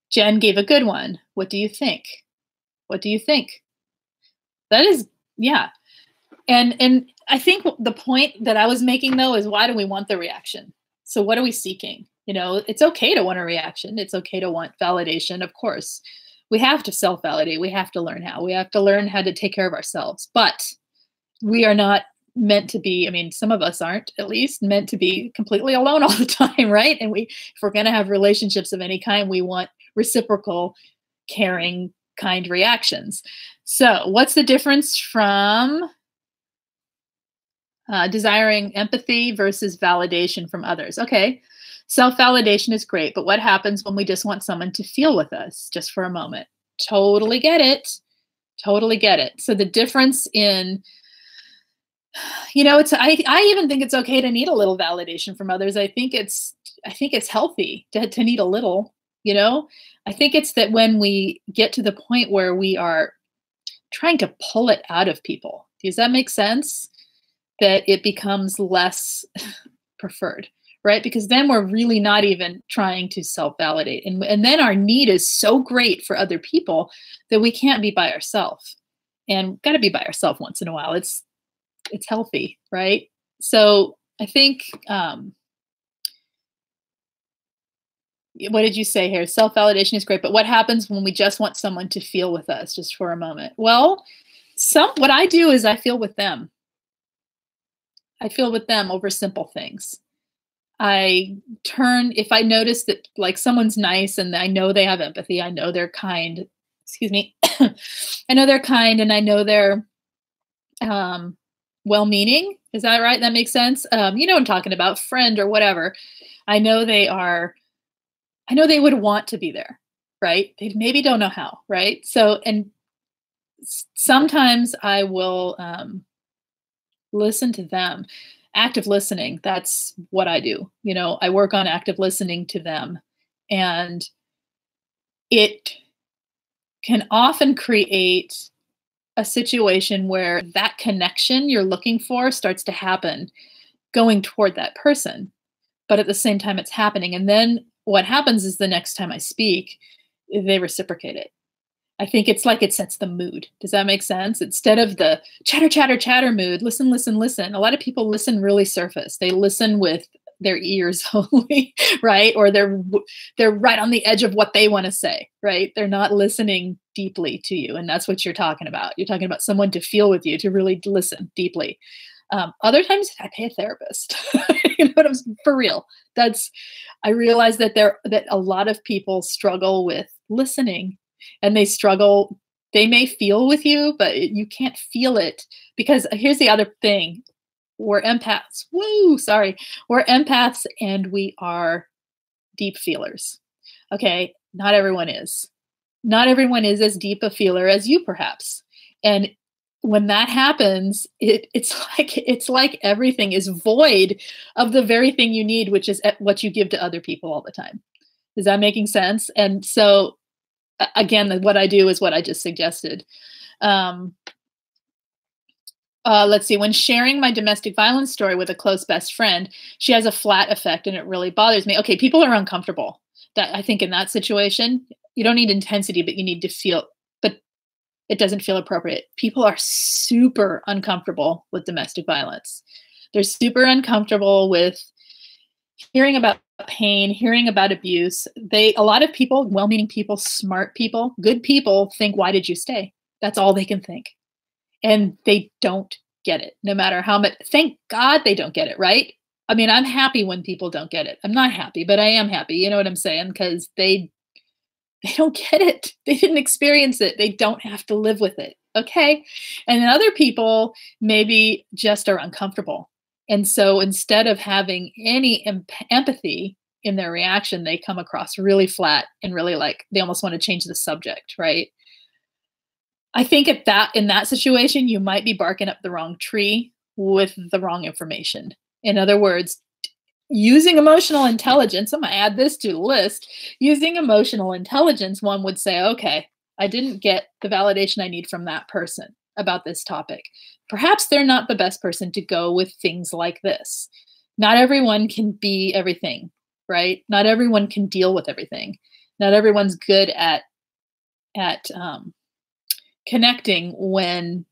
Speaker 1: Jen gave a good one. What do you think? What do you think? That is, yeah. And I think the point that I was making, though, is why do we want the reaction? So what are we seeking? It's okay to want a reaction. It's okay to want validation. Of course, we have to self-validate. We have to learn how. We have to learn how to take care of ourselves. But we are not meant to be, some of us aren't at least meant to be completely alone all the time, right? And if we're going to have relationships of any kind, we want reciprocal, caring, kind reactions. So what's the difference from desiring empathy versus validation from others? Okay, self-validation is great, but what happens when we just want someone to feel with us just for a moment? Totally get it. Totally get it. So the difference in, I even think it's okay to need a little validation from others. I think it's healthy to need a little, I think it's that when we get to the point where we are trying to pull it out of people, does that make sense? That it becomes less preferred, right? Because then we're really not even trying to self-validate. And then our need is so great for other people that we can't be by ourselves. And got to be by ourselves once in a while. It's healthy, right? So I think, what did you say here? Self-validation is great, but what happens when we just want someone to feel with us just for a moment? Well, what I do is I feel with them. I feel with them over simple things. If I notice that like someone's nice and I know they have empathy, I know they're kind, excuse me, I know they're kind and I know they're well-meaning. Is that right? That makes sense. You know what I'm talking about, friend or whatever. I know they would want to be there, right? They maybe don't know how, right? So, and sometimes I will listen to them. Active listening, that's what I do. I work on active listening to them. And it can often create a situation where that connection you're looking for starts to happen going toward that person. But at the same time it's happening. And then what happens is the next time I speak, they reciprocate it. I think it's like it sets the mood. Does that make sense? Instead of the chatter mood, listen, listen, listen. A lot of people listen really surface. They listen with their ears only, right? Or they're right on the edge of what they want to say, right? They're not listening deeply to you. And that's what you're talking about. You're talking about someone to feel with you, to really listen deeply. Other times I pay a therapist, for real. I realize that a lot of people struggle with listening. And they may feel with you, but you can't feel it because here's the other thing. We're empaths. We're empaths and we are deep feelers. Okay. Not everyone is. Not everyone is as deep a feeler as you perhaps. And when that happens, it's like everything is void of the very thing you need, which is what you give to other people all the time. Is that making sense? And so again, what I do is what I just suggested. Let's see. When sharing my domestic violence story with a close best friend, she has a flat effect and it really bothers me. Okay, people are uncomfortable. That I think in that situation, you don't need intensity, but you need to feel, but it doesn't feel appropriate. People are super uncomfortable with domestic violence. They're super uncomfortable with hearing about pain, hearing about abuse. A lot of people, well-meaning people, smart people, good people think, why did you stay? That's all they can think. And they don't get it, no matter how much. Thank God they don't get it, right? I mean, I'm happy when people don't get it. I'm not happy, but I am happy. You know what I'm saying? Because they don't get it. They didn't experience it. They don't have to live with it. Okay. And then other people maybe just are uncomfortable. And so instead of having any empathy in their reaction, they come across really flat and really like they almost want to change the subject, right? I think in that situation, you might be barking up the wrong tree with the wrong information. In other words, using emotional intelligence, I'm going to add this to the list. Using emotional intelligence, one would say, okay, I didn't get the validation I need from that person about this topic. Perhaps they're not the best person to go with things like this. Not everyone can be everything, right? Not everyone can deal with everything. Not everyone's good at connecting when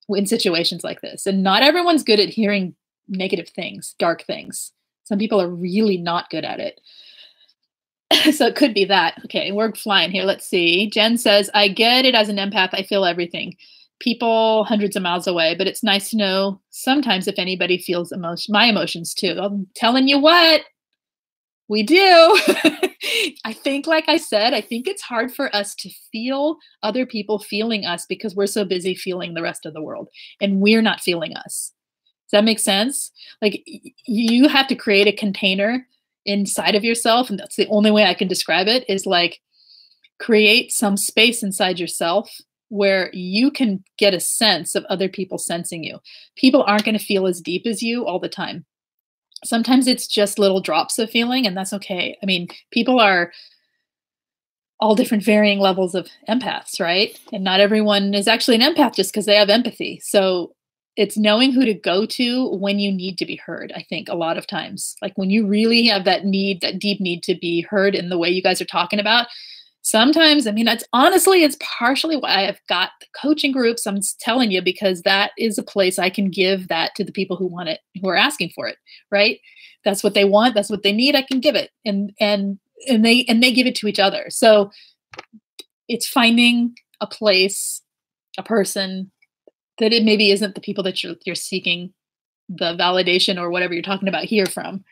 Speaker 1: in situations like this. And not everyone's good at hearing negative things, dark things. Some people are really not good at it. So it could be that. Okay, we're flying here. Let's see. Jen says, I get it as an empath. I feel everything. People hundreds of miles away, but it's nice to know sometimes if anybody feels my emotions too. I'm telling you what, we do. I think, like I said, I think it's hard for us to feel other people feeling us because we're so busy feeling the rest of the world and we're not feeling us. Does that make sense? Like you have to create a container inside of yourself. And that's the only way I can describe it is like create some space inside yourself where you can get a sense of other people sensing you. People aren't going to feel as deep as you all the time. Sometimes it's just little drops of feeling, and that's okay. I mean, people are all different varying levels of empaths, right? And not everyone is actually an empath just because they have empathy. So it's knowing who to go to when you need to be heard, I think, a lot of times. Like when you really have that need, that deep need to be heard in the way you guys are talking about, sometimes, I mean, it's partially why I've got the coaching groups. I'm telling you, because that is a place I can give that to the people who want it, who are asking for it, right? That's what they want. That's what they need. I can give it. And they give it to each other. So it's finding a place, a person that it maybe isn't the people that you're seeking the validation or whatever you're talking about here from.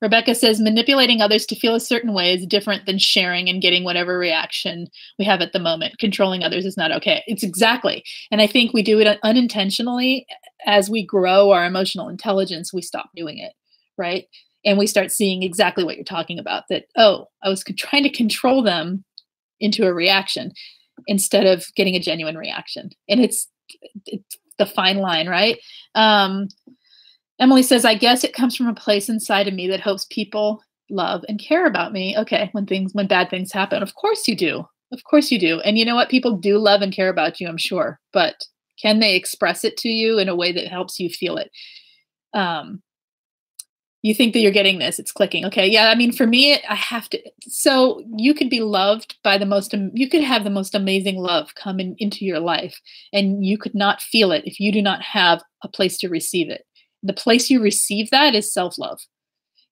Speaker 1: Rebecca says, manipulating others to feel a certain way is different than sharing and getting whatever reaction we have at the moment. Controlling others is not okay. It's exactly. And I think we do it unintentionally. As we grow our emotional intelligence, we stop doing it, right? And we start seeing exactly what you're talking about, that, oh, I was trying to control them into a reaction instead of getting a genuine reaction. And it's the fine line, right? Emily says, I guess it comes from a place inside of me that hopes people love and care about me. Okay, when bad things happen, of course you do. Of course you do. And you know what? People do love and care about you, I'm sure. But can they express it to you in a way that helps you feel it? You think that you're getting this, it's clicking. Okay, yeah, I mean, for me, I have to. So you could be loved by you could have the most amazing love come into your life, and you could not feel it if you do not have a place to receive it. The place you receive that is self-love.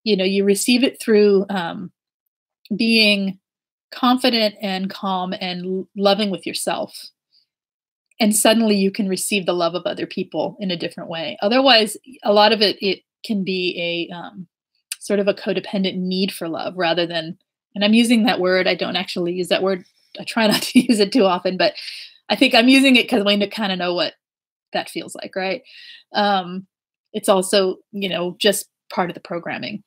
Speaker 1: You know, you receive it through being confident and calm and loving with yourself. And suddenly you can receive the love of other people in a different way. Otherwise, a lot of it can be a sort of a codependent need for love rather than, and I'm using that word, I don't actually use that word. I try not to use it too often, but I think I'm using it because I want to kind of know what that feels like, right? It's also, just part of the programming.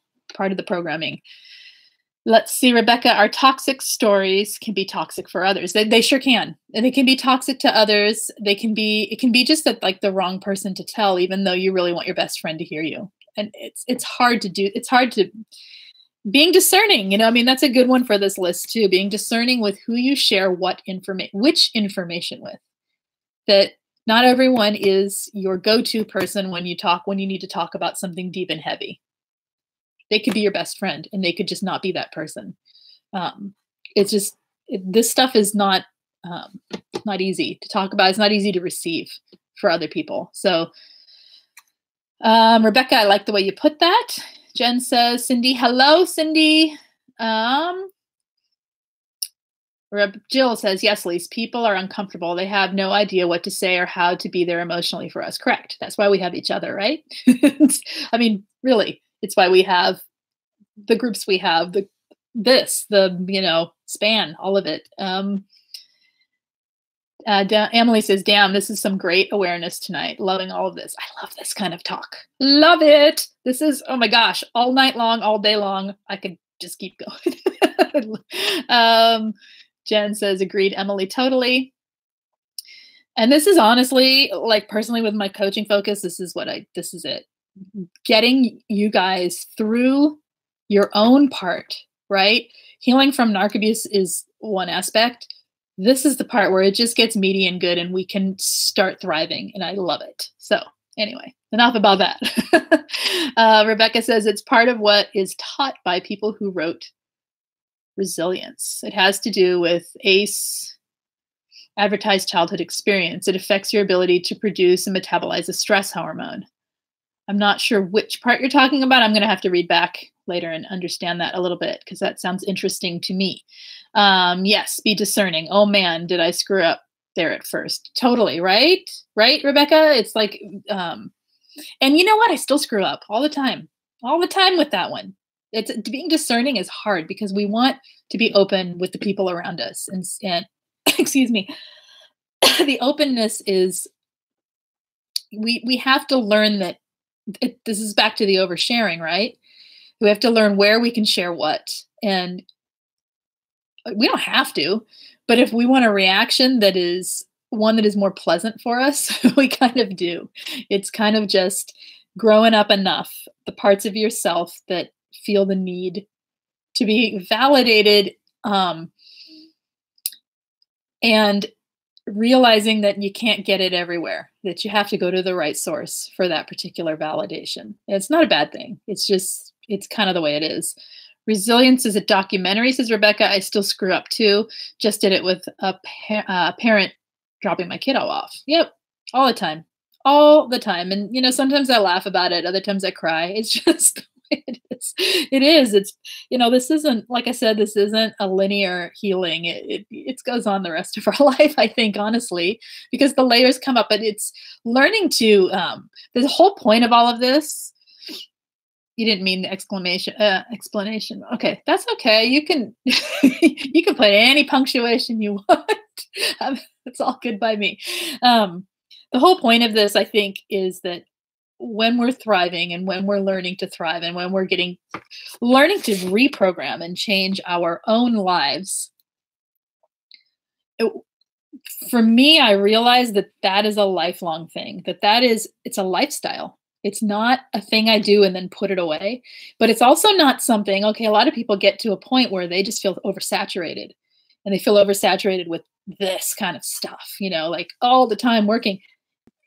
Speaker 1: Let's see, Rebecca, our toxic stories can be toxic for others. They sure can. And they can be toxic to others. It can be just that, like, the wrong person to tell, even though you really want your best friend to hear you. And it's hard to do. It's hard to being discerning, I mean, that's a good one for this list too. Being discerning with who you share which information with. That Not everyone is your go-to person when you need to talk about something deep and heavy. They could be your best friend, and they could just not be that person. It's just this stuff is not easy to talk about. It's not easy to receive for other people. So, Rebecca, I like the way you put that. Jen says, Cindy, hello, Cindy. Jill says, yes, Lise, people are uncomfortable. They have no idea what to say or how to be there emotionally for us. Correct. That's why we have each other, right? I mean, really, it's why we have the groups we have, the span, all of it. Emily says, damn, this is some great awareness tonight. Loving all of this. I love this kind of talk. Love it. This is, oh my gosh, all night long, all day long. I could just keep going. Jen says, agreed, Emily, totally. And this is honestly, like personally with my coaching focus, this is it. Getting you guys through your own part, right? Healing from narc abuse is one aspect. This is the part where it just gets meaty and good and we can start thriving, and I love it. So anyway, enough about that. Rebecca says it's part of what is taught by people who wrote Resilience. It has to do with ACE, advertised childhood experience. It affects your ability to produce and metabolize a stress hormone. I'm not sure which part you're talking about. I'm going to have to read back later and understand that a little bit because that sounds interesting to me. Yes, be discerning. Oh man, did I screw up there at first? Totally, right? Right, Rebecca? It's like, and you know what? I still screw up all the time with that one. It's being discerning is hard because we want to be open with the people around us. And excuse me, the openness is, we have to learn that this is back to the oversharing, right? We have to learn where we can share what. And we don't have to, but if we want a reaction that is one that is more pleasant for us, we kind of do. It's kind of just growing up enough, the parts of yourself that feel the need to be validated, and realizing that you can't get it everywhere, that you have to go to the right source for that particular validation. It's not a bad thing. It's just, it's kind of the way it is. Resilience is a documentary, says Rebecca. I still screw up too. Just did it with a parent dropping my kiddo off. Yep. All the time. All the time. And, sometimes I laugh about it. Other times I cry. It's just the way it is. It is. It's, this isn't, like I said, this isn't a linear healing. It goes on the rest of our life, I think, honestly, because the layers come up, but it's learning to, the whole point of all of this. You didn't mean the explanation. Okay, that's okay. You can you can put any punctuation you want. It's all good by me. The whole point of this, I think, is that when we're thriving and when we're learning to thrive and when we're learning to reprogram and change our own lives, for me, I realize that is a lifelong thing. It's a lifestyle. It's not a thing I do and then put it away, but it's also not something, okay, a lot of people get to a point where they just feel oversaturated and they feel oversaturated with this kind of stuff, like all the time working.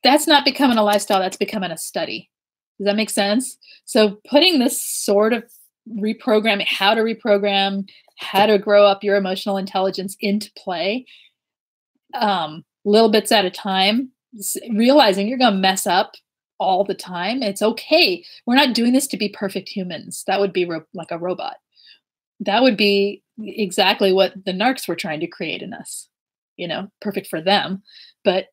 Speaker 1: That's not becoming a lifestyle. That's becoming a study. Does that make sense? So putting this sort of reprogramming, how to reprogram, how to grow up your emotional intelligence into play, little bits at a time, realizing you're going to mess up all the time. It's okay. We're not doing this to be perfect humans. That would be like a robot. That would be exactly what the narcs were trying to create in us, perfect for them. But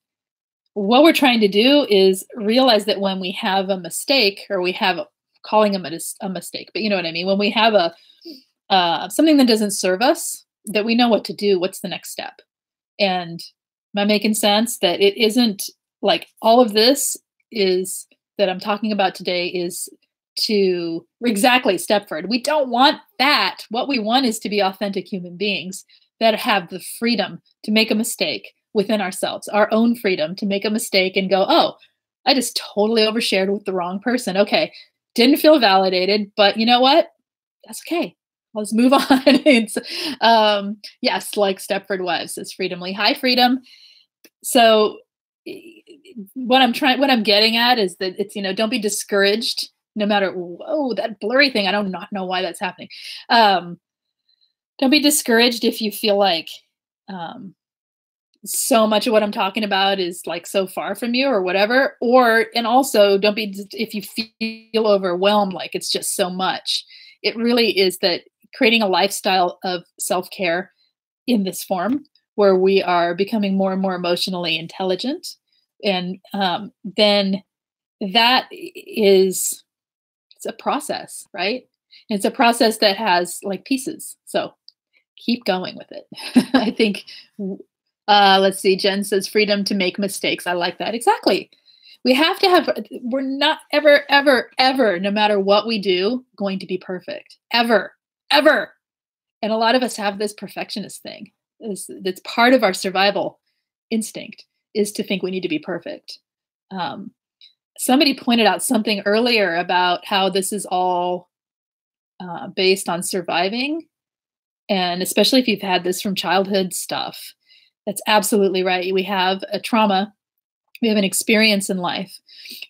Speaker 1: what we're trying to do is realize that when we have a mistake, or we have calling them a mistake, but you know what I mean? When we have something that doesn't serve us, that we know what to do, what's the next step? And am I making sense? That it isn't like all of this is that I'm talking about today is to exactly Stepford. We don't want that. What we want is to be authentic human beings that have the freedom to make a mistake within ourselves, our own freedom to make a mistake and go, oh, I just totally overshared with the wrong person. Okay. Didn't feel validated, but you know what? That's okay. Let's move on. It's, yes, like Stepford Wives says, freedom. Hi, Freedom. So what I'm getting at is that it's, don't be discouraged no matter, whoa, that blurry thing. I don't not know why that's happening. Don't be discouraged if you feel like, so much of what I'm talking about is like so far from you or whatever. And also don't be, if you feel overwhelmed, like it's just so much. It really is that creating a lifestyle of self-care in this form where we are becoming more and more emotionally intelligent. And then that is, it's a process, right? And it's a process that has like pieces. So keep going with it. I think, let's see, Jen says freedom to make mistakes. I like that. Exactly. We have to have, we're not ever, ever, ever, no matter what we do, going to be perfect. Ever, ever. And a lot of us have this perfectionist thing. That's part of our survival instinct, is to think we need to be perfect. Somebody pointed out something earlier about how this is all based on surviving. And especially if you've had this from childhood stuff, that's absolutely right. We have a trauma, we have an experience in life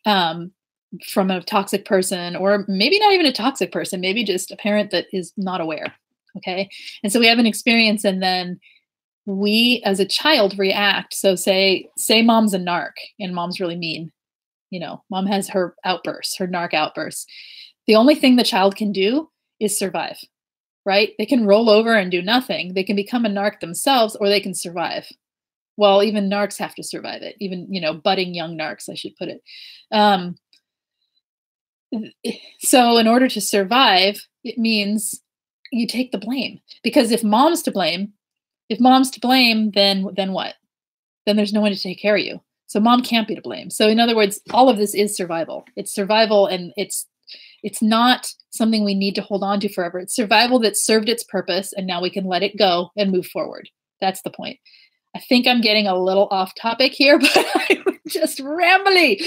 Speaker 1: from a toxic person, or maybe not even a toxic person, maybe just a parent that is not aware. Okay. And so we have an experience, and then we as a child react. So say mom's a narc and mom's really mean. Mom has her outbursts, her narc outbursts. The only thing the child can do is survive, right? They can roll over and do nothing. They can become a narc themselves, or they can survive. Well, even narcs have to survive it. Even, budding young narcs, I should put it. So in order to survive, it means you take the blame. Because if mom's to blame, then what? Then there's no one to take care of you. So mom can't be to blame. So in other words, all of this is survival. It's survival, and it's not something we need to hold on to forever. It's survival that served its purpose, and now we can let it go and move forward. That's the point. I think I'm getting a little off topic here, but I'm just rambling.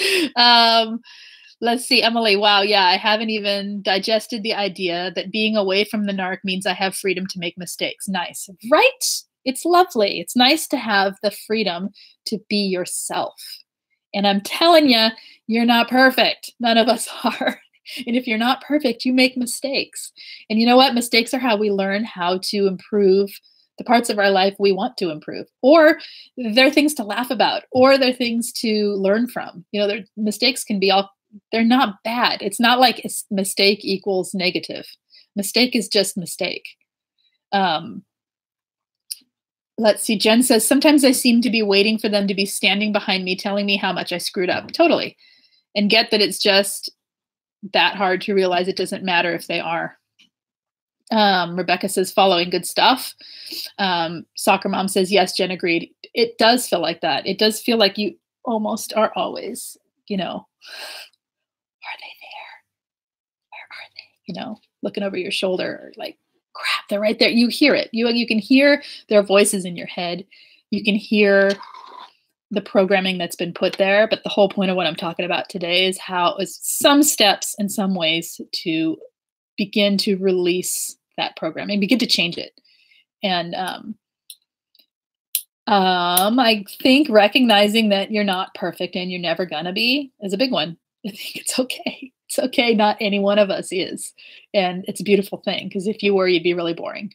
Speaker 1: Let's see, Emily. Wow, yeah, I haven't even digested the idea that being away from the narc means I have freedom to make mistakes. Nice, right? It's lovely. It's nice to have the freedom to be yourself. And I'm telling you, you're not perfect. None of us are. And if you're not perfect, you make mistakes. And you know what? Mistakes are how we learn how to improve the parts of our life we want to improve. Or they're things to laugh about, or they're things to learn from. Mistakes can be they're not bad. It's not like mistake equals negative. Mistake is just mistake. Let's see, Jen says, sometimes I seem to be waiting for them to be standing behind me, telling me how much I screwed up. Totally. And get that it's just that hard to realize it doesn't matter if they are. Rebecca says, following good stuff. Soccer Mom says, yes, Jen agreed. It does feel like that. It does feel like you almost are always, are they there? Where are they? Looking over your shoulder, like, crap, they're right there. You hear it. You can hear their voices in your head. You can hear the programming that's been put there. But the whole point of what I'm talking about today is some steps in some ways to begin to release that programming, begin to change it. And I think recognizing that you're not perfect and you're never gonna be is a big one. I think it's okay. It's okay. Not any one of us is. And it's a beautiful thing, because if you were, you'd be really boring.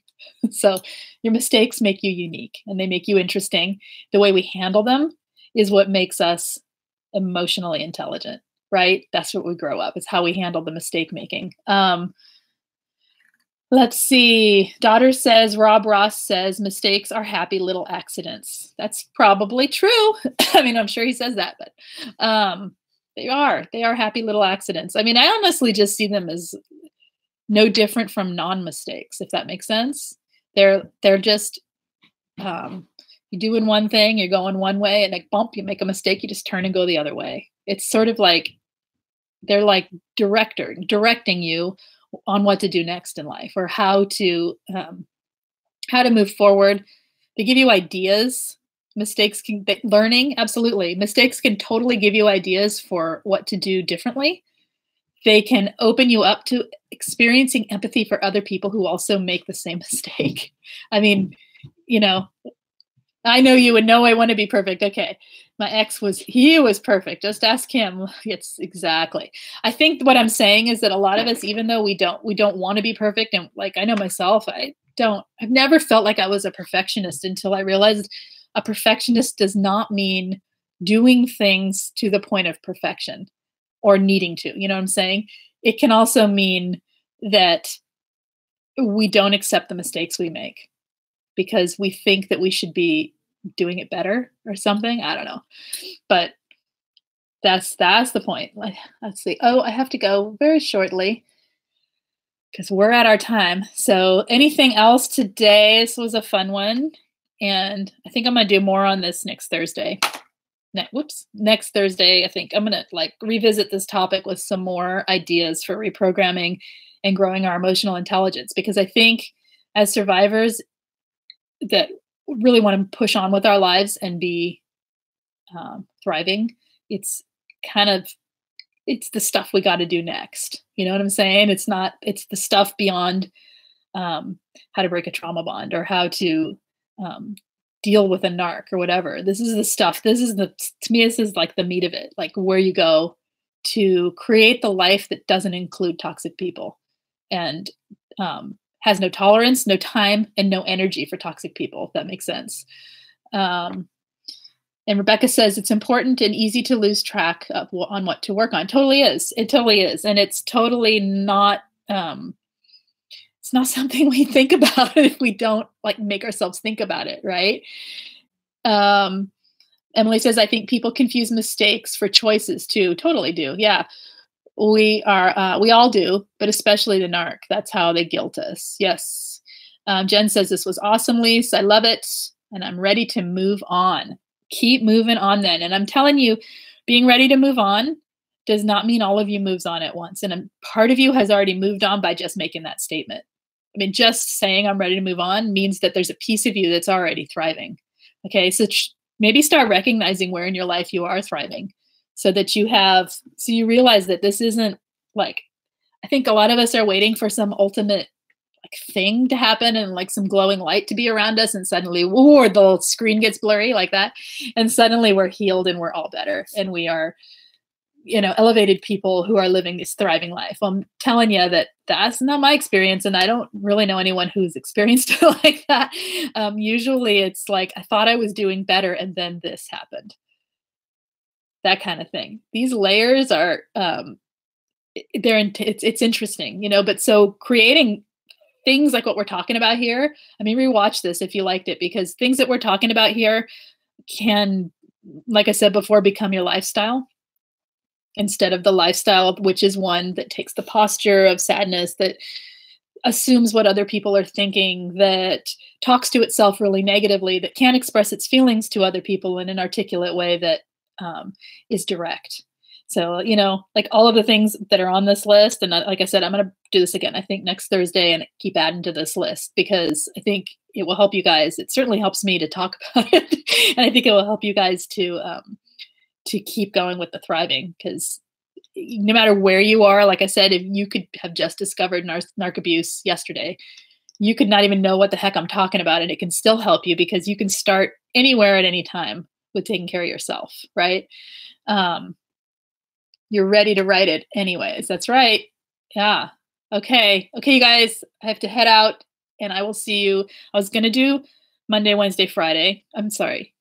Speaker 1: So your mistakes make you unique, and they make you interesting. The way we handle them is what makes us emotionally intelligent, right? That's what we grow up. It's how we handle the mistake making. Let's see. Daughter says, Rob Ross says, mistakes are happy little accidents. That's probably true. I mean, I'm sure he says that, but they are happy little accidents. I mean, I honestly just see them as no different from non-mistakes, if that makes sense. They're just, you're doing one thing, you're going one way, and like bump, you make a mistake, you just turn and go the other way. It's sort of like, they're like directing you on what to do next in life, or how to move forward. They give you ideas. Learning, absolutely. Mistakes can totally give you ideas for what to do differently. They can open you up to experiencing empathy for other people who also make the same mistake. I mean, I know you would know I want to be perfect. Okay. My ex he was perfect. Just ask him. It's exactly. I think what I'm saying is that a lot of us, even though we don't want to be perfect. And like, I know myself, I've never felt like I was a perfectionist until I realized a perfectionist does not mean doing things to the point of perfection or needing to, you know what I'm saying? It can also mean that we don't accept the mistakes we make because we think that we should be doing it better or something. I don't know. But that's the point. Like, let's see. Oh, I have to go very shortly because we're at our time. So anything else today? This was a fun one. And I think I'm going to do more on this next Thursday. Next Thursday, I think I'm going to like revisit this topic with some more ideas for reprogramming and growing our emotional intelligence, because I think as survivors that really want to push on with our lives and be thriving, it's the stuff we got to do next. You know what I'm saying? It's the stuff beyond how to break a trauma bond or how to deal with a narc or whatever. This is the stuff. To me, this is like the meat of it, like where you go to create the life that doesn't include toxic people and has no tolerance, no time, and no energy for toxic people, if that makes sense. And Rebecca says it's important and easy to lose track of on what to work on. Totally is. It totally is. And it's totally not, it's not something we think about if we don't like make ourselves think about it. Right. Emily says, I think people confuse mistakes for choices too. Totally do. Yeah. We all do, but especially the narc. That's how they guilt us. Yes. Jen says, this was awesome, Lise. I love it. And I'm ready to move on. Keep moving on then. And I'm telling you, being ready to move on does not mean all of you moves on at once. And part of you has already moved on by just making that statement. I mean, just saying I'm ready to move on means that there's a piece of you that's already thriving. Okay. So maybe start recognizing where in your life you are thriving so that you realize that this isn't like, I think a lot of us are waiting for some ultimate like thing to happen and like some glowing light to be around us. And suddenly, or the screen gets blurry like that. And suddenly we're healed and we're all better. And we are, elevated people who are living this thriving life. I'm telling you that that's not my experience. And I don't really know anyone who's experienced it like that. Usually it's like, I thought I was doing better. And then this happened. That kind of thing. These layers are, it's interesting, but so creating things like what we're talking about here, I mean, rewatch this if you liked it, because things that we're talking about here can, like I said before, become your lifestyle instead of the lifestyle, which is one that takes the posture of sadness, that assumes what other people are thinking, that talks to itself really negatively, that can't express its feelings to other people in an articulate way that is direct. So, like all of the things that are on this list, and like I said, I'm going to do this again, I think next Thursday, and keep adding to this list because I think it will help you guys. It certainly helps me to talk about it. And I think it will help you guys to keep going with the thriving, because no matter where you are, like I said, if you could have just discovered narc abuse yesterday, you could not even know what the heck I'm talking about. And it can still help you because you can start anywhere at any time with taking care of yourself. Right. You're ready to write it anyways. That's right. Yeah. Okay. Okay, you guys, I have to head out and I will see you. I was going to do Monday, Wednesday, Friday. I'm sorry.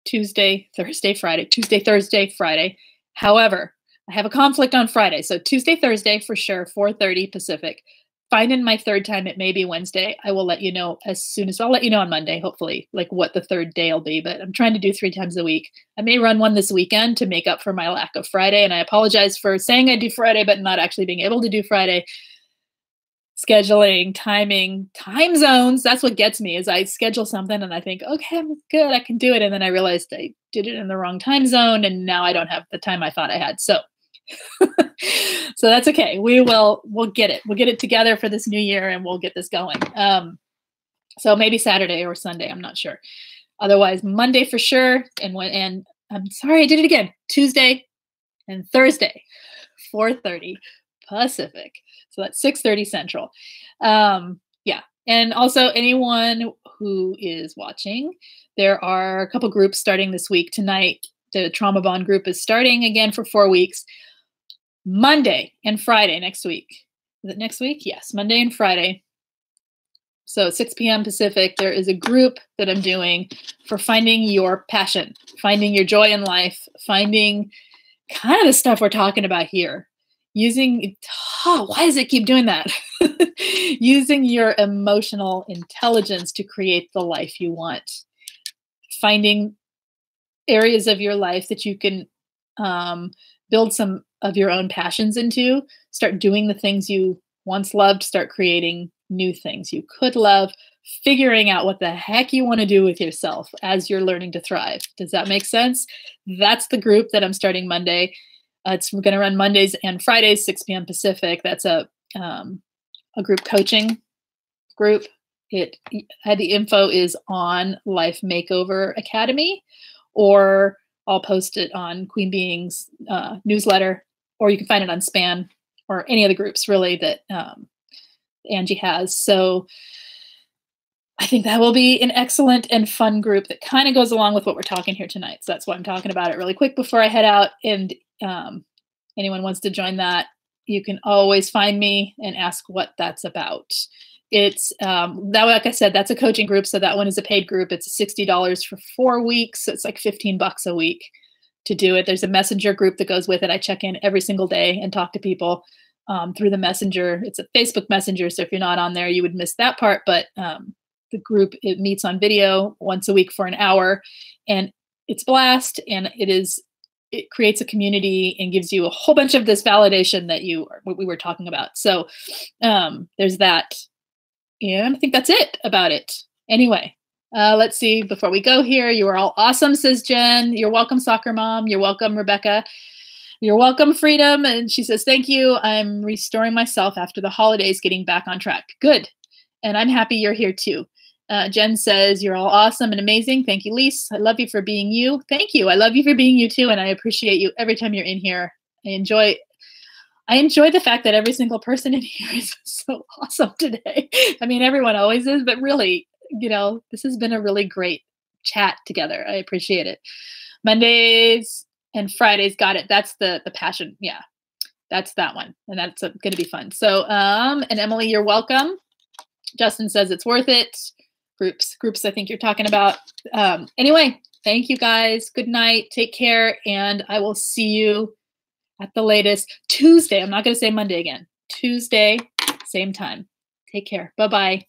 Speaker 1: Tuesday, Thursday, Friday. Tuesday, Thursday, Friday. However, I have a conflict on Friday. So Tuesday, Thursday for sure, 4:30 Pacific. Finding my third time, it may be Wednesday. I will let you know I'll let you know on Monday, hopefully, like what the third day will be. But I'm trying to do 3 times a week. I may run one this weekend to make up for my lack of Friday. And I apologize for saying I do Friday, but not actually being able to do Friday. Scheduling, timing, time zones. That's what gets me is I schedule something and I think, okay, I'm good. I can do it. And then I realized I did it in the wrong time zone. And now I don't have the time I thought I had. So that's okay. We'll get it. We'll get it together for this new year and we'll get this going. So maybe Saturday or Sunday. I'm not sure. Otherwise Monday for sure. And I'm sorry, I did it again. Tuesday and Thursday, 4:30 Pacific. So that's 6:30 Central. Yeah. And also anyone who is watching, there are a couple groups starting this week. Tonight, the Trauma Bond group is starting again for 4 weeks. Monday and Friday next week. Is it next week? Yes, Monday and Friday. So 6 p.m. Pacific, there is a group that I'm doing for finding your passion, finding your joy in life, finding kind of the stuff we're talking about here. Using, why does it keep doing that? Using your emotional intelligence to create the life you want. Finding areas of your life that you can build some of your own passions into. Start doing the things you once loved. Start creating new things you could love. Figuring out what the heck you want to do with yourself as you're learning to thrive. Does that make sense? That's the group that I'm starting Monday. We're going to run Mondays and Fridays, 6 p.m. Pacific. That's a group coaching group. The info is on Life Makeover Academy, or I'll post it on Queen Being's newsletter, or you can find it on Span or any of the groups really that Angie has. So I think that will be an excellent and fun group that kind of goes along with what we're talking here tonight. So that's why I'm talking about it really quick before I head out. And anyone wants to join that, you can always find me and ask what that's about. It's that, like I said, that's a coaching group. So that one is a paid group. It's $60 for 4 weeks. So it's like $15 a week to do it. There's a messenger group that goes with it. I check in every single day and talk to people through the messenger. It's a Facebook messenger. So if you're not on there, you would miss that part. But the group, it meets on video once a week for an hour, and it's blast. And it creates a community and gives you a whole bunch of this validation that what we were talking about. So there's that. And I think that's it about it. Anyway, let's see. Before we go here, you are all awesome, says Jen. You're welcome, Soccer Mom. You're welcome, Rebecca. You're welcome, Freedom. And she says, thank you. I'm restoring myself after the holidays, getting back on track. Good. And I'm happy you're here too. Jen says, you're all awesome and amazing. Thank you, Lise. I love you for being you. Thank you. I love you for being you too. And I appreciate you every time you're in here. I enjoy the fact that every single person in here is so awesome today. I mean, everyone always is, but really, this has been a really great chat together. I appreciate it. Mondays and Fridays, got it. That's the passion. Yeah, that's that one. And that's going to be fun. So, and Emily, you're welcome. Justin says it's worth it. Groups I think you're talking about. Anyway, thank you guys. Good night. Take care. And I will see you at the latest Tuesday. I'm not going to say Monday again. Tuesday, same time. Take care. Bye-bye.